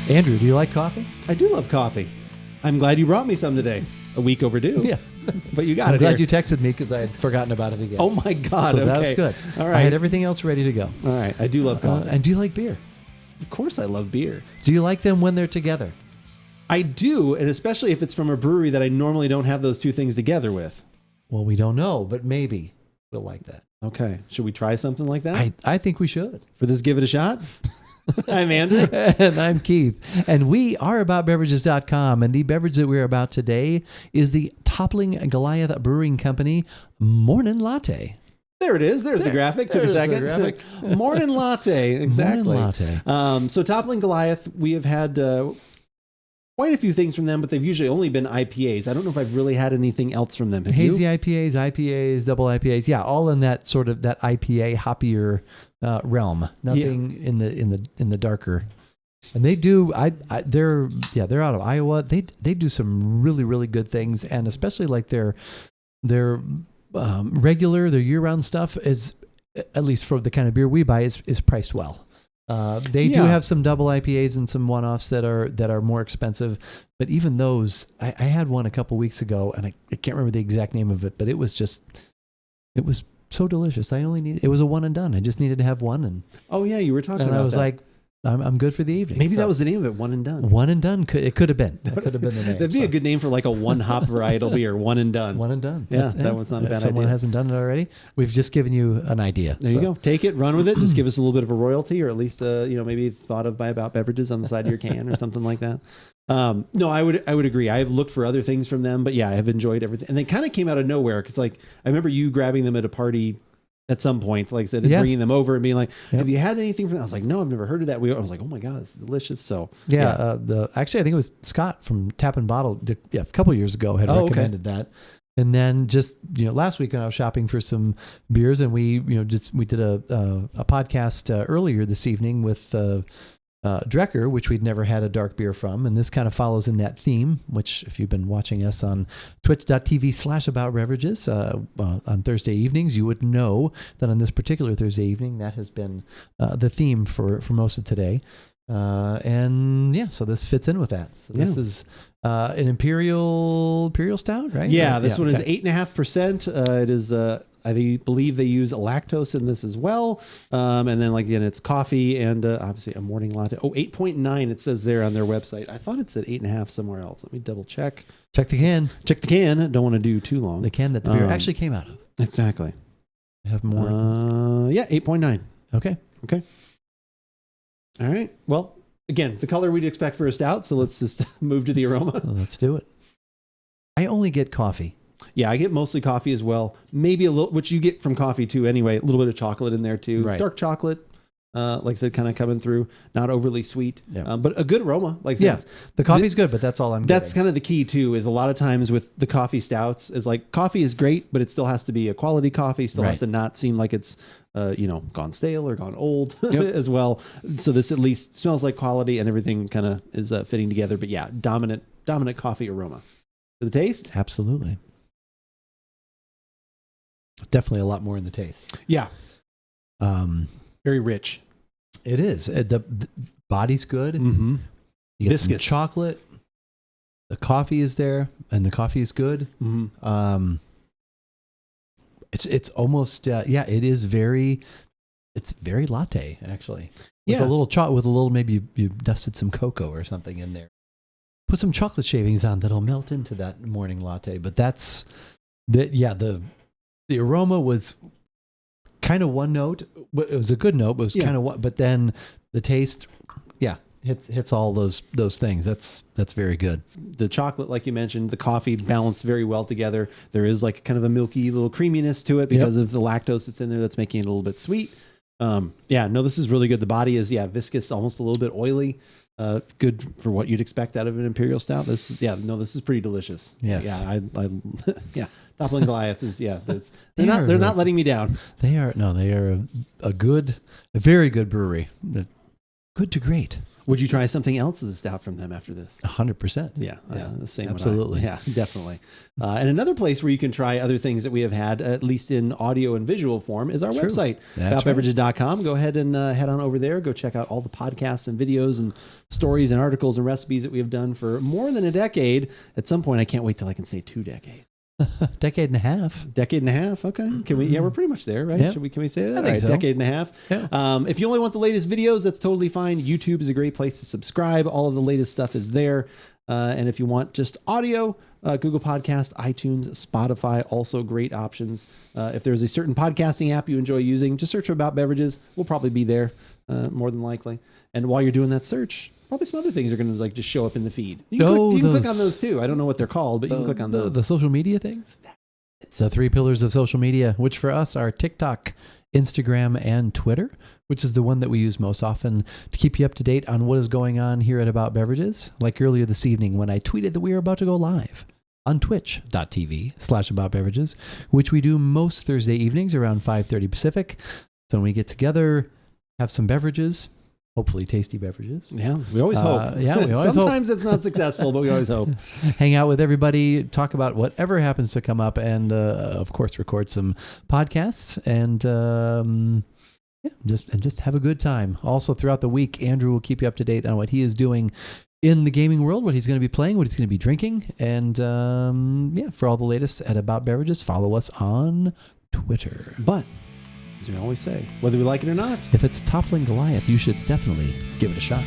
Andrew, do you like coffee? I do love coffee. I'm glad you brought me some today. A week overdue. Yeah. But you got I'm it glad here. you texted me because I had forgotten about it again. Oh, my God. So okay. that was good. All right. I had everything else ready to go. All right. I do love coffee. And do you like beer? Of course I love beer. Do you like them when they're together? I do, and especially if it's from a brewery that I normally don't have those two things together with. Well, we don't know, but maybe we'll like that. Okay. Should we try something like that? I think we should. For this, give it a shot? I'm Andrew. And I'm Keith. And we are AboutBeverages.com. And the beverage that we're about today is the Toppling Goliath Brewing Company Mornin Latte. There it is. There's the graphic. Took a second. Mornin Latte. Exactly. Mornin Latte. So Toppling Goliath, we have had quite a few things from them, but they've usually only been IPAs. I don't know if I've really had anything else from them. Have Hazy you? IPAs, double IPAs. Yeah, all in that sort of that IPA hoppier realm. Nothing in the darker. And they do. They're out of Iowa. They do some really, really good things, and especially like their regular, their year-round stuff is, at least for the kind of beer we buy, is priced well. They do have some double IPAs and some one-offs that are more expensive, but even those, I had one a couple weeks ago, and I can't remember the exact name of it, but it was so delicious. It was a one and done. I just needed to have one, and you were talking about that. And I was like, I'm good for the evening. Maybe that was the name of it, One and Done. One and Done. It could have been. That could have been the name. That'd be a good name for like a one-hop varietal beer, One and Done. One and Done. Yeah, that one's not a bad idea. If someone hasn't done it already, we've just given you an idea. There you go. Take it, run with it. Just give us a little bit of a royalty, or at least maybe thought of by About Beverages on the side of your can or something like that. No, I would agree. I have looked for other things from them, but yeah, I have enjoyed everything. And they kind of came out of nowhere because like I remember you grabbing them at a party at some point, like I said, bringing them over and being like, have you had anything from them? I was like, no, I've never heard of that. I was like, oh my God, it's delicious. So actually, I think it was Scott from Tap and Bottle a couple of years ago had recommended that. And then just, last week when I was shopping for some beers, and we did a podcast earlier this evening with Drecker, which we'd never had a dark beer from. And this kind of follows in that theme, which if you've been watching us on twitch.tv/AboutBeverages on Thursday evenings, you would know that on this particular Thursday evening, that has been the theme for most of today. So this fits in with that. So this is an Imperial Stout, right? Yeah, this one is 8.5%. It is I believe they use lactose in this as well. And then again, it's coffee and obviously a morning latte. Oh, 8.9 it says there on their website. I thought it said 8.5 somewhere else. Let me double check. Check the can. Check the can. Don't want to do too long. The can that the beer actually came out of. Exactly. I have more. 8.9. Okay. All right. Well, again, the color we'd expect for a stout. So let's just move to the aroma. Let's do it. I only get coffee. Yeah, I get mostly coffee as well. Maybe a little, which you get from coffee too anyway, a little bit of chocolate in there too. Right. Dark chocolate, like I said, kind of coming through, not overly sweet, yeah. But a good aroma. Like I said, the coffee's good, but that's all I'm That's getting. kind of the key too, is a lot of times with the coffee stouts is like coffee is great, but it still has to be a quality coffee, still has to not seem like it's, gone stale or gone old as well. So this at least smells like quality and everything kind of is fitting together. But yeah, dominant coffee aroma. For the taste? Absolutely. Definitely a lot more in the taste. Yeah. Very rich. It is. The body's good. Mm-hmm. You get some chocolate. The coffee is there, and the coffee is good. Mm-hmm. It's almost it is very. It's very latte actually. With a little with a little maybe you dusted some cocoa or something in there. Put some chocolate shavings on that'll melt into that morning latte. But that's that. Yeah, the aroma was kind of one note. It was a good note, but it was kind of one. But then the taste, hits all those things. That's very good. The chocolate, like you mentioned, the coffee balanced very well together. There is like kind of a milky little creaminess to it because of the lactose that's in there that's making it a little bit sweet. This is really good. The body is viscous, almost a little bit oily. Good for what you'd expect out of an Imperial Stout. This is pretty delicious. Yes. Yeah, Toppling Goliath is they're not letting me down. They are a very good brewery. Good to great. Would you try something else as a stout from them after this? 100%. Yeah, the same. Absolutely. Yeah, definitely. And another place where you can try other things that we have had, at least in audio and visual form, is our website, AboutBeverages.com. Go ahead and head on over there. Go check out all the podcasts and videos and stories and articles and recipes that we have done for more than a decade. At some point, I can't wait till I can say 2 decades. Decade and a half. Decade and a half. Okay. Can we? Yeah, we're pretty much there, right? Yeah. Can we say that? I think so. Decade and a half. Yeah. If you only want the latest videos, that's totally fine. YouTube is a great place to subscribe. All of the latest stuff is there. And if you want just audio, Google Podcast, iTunes, Spotify, also great options. If there's a certain podcasting app you enjoy using, just search for About Beverages. We'll probably be there more than likely. And while you're doing that search, probably some other things are going to like just show up in the feed. You can click on those too. I don't know what they're called, but you can click on those. The social media things? It's the 3 pillars of social media, which for us are TikTok, Instagram, and Twitter, which is the one that we use most often to keep you up to date on what is going on here at About Beverages. Like earlier this evening when I tweeted that we were about to go live on twitch.tv/AboutBeverages, which we do most Thursday evenings around 5:30 Pacific. So when we get together, have some beverages, hopefully tasty beverages. Yeah, we always hope. We always Sometimes hope. it's not successful, but we always hope. Hang out with everybody, talk about whatever happens to come up, and of course, record some podcasts, and just have a good time. Also, throughout the week, Andrew will keep you up to date on what he is doing in the gaming world, what he's going to be playing, what he's going to be drinking, and for all the latest at About Beverages, follow us on Twitter. But as we always say, whether we like it or not, if it's Toppling Goliath, you should definitely give it a shot.